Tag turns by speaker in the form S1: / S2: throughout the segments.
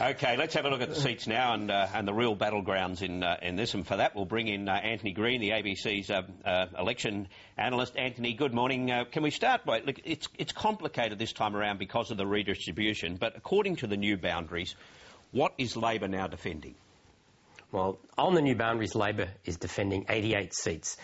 S1: OK, let's have a look at the seats now and the real battlegrounds in this. And for that, we'll bring in Antony Green, the ABC's election analyst. Antony, good morning. Can we start by... Look, it's complicated this time around because of the redistribution, but according to the new boundaries, what is Labor now defending?
S2: Well, on the new boundaries, Labor is defending 88 seats.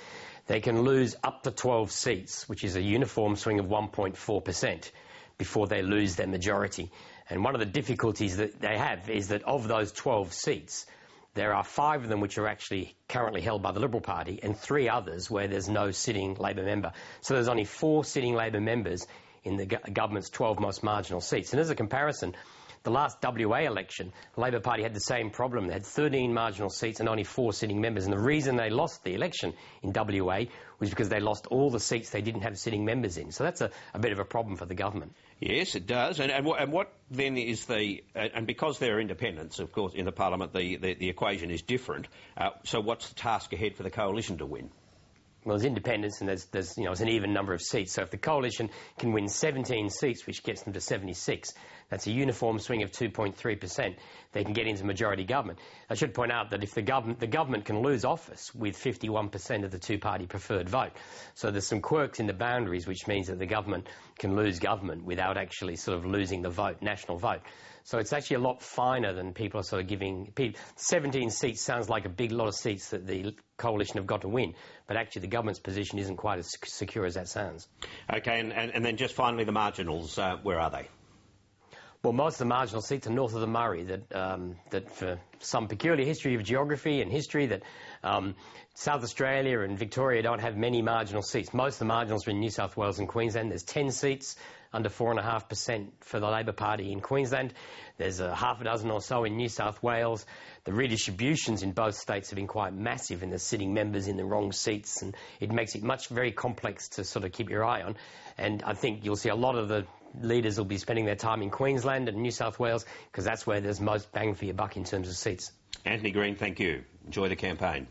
S2: They can lose up to 12 seats, which is a uniform swing of 1.4%, before they lose their majority. And one of the difficulties that they have is that of those 12 seats, there are 5 of them which are actually currently held by the Liberal Party and 3 others where there's no sitting Labor member. So there's only 4 sitting Labor members in the government's 12 most marginal seats. And as a comparison, the last WA election, the Labor Party had the same problem. They had 13 marginal seats and only 4 sitting members. And the reason they lost the election in WA was because they lost all the seats they didn't have sitting members in. So that's a bit of a problem for the government. Yes,
S1: it does. And what then is the... and because they're independents, of course, in the parliament, the equation is different. So what's the task ahead for the coalition to win?
S2: Well, there's independents and there's it's an even number of seats. So if the coalition can win 17 seats, which gets them to 76, that's a uniform swing of 2.3%. They can get into majority government. I should point out that if the government can lose office with 51% of the two-party preferred vote. So there's some quirks in the boundaries, which means that the government can lose government without actually sort of losing the vote, national vote. So it's actually a lot finer than people are sort of giving. 17 seats sounds like a lot of seats that the coalition have got to win, but actually the government's position isn't quite as secure as that sounds.
S1: OK, and then just finally the marginals, where are they?
S2: Well, most of the marginal seats are north of the Murray, that for some peculiar history of geography and history that South Australia and Victoria don't have many marginal seats. Most of the marginals are in New South Wales and Queensland. There's 10 seats, under 4.5% for the Labor Party in Queensland. There's half a dozen or so in New South Wales. The redistributions in both states have been quite massive, and there's sitting members in the wrong seats, and it makes it very complex to sort of keep your eye on. And I think you'll see a lot of the leaders will be spending their time in Queensland and New South Wales because that's where there's most bang for your buck in terms of seats.
S1: Antony Green, thank you. Enjoy the campaign.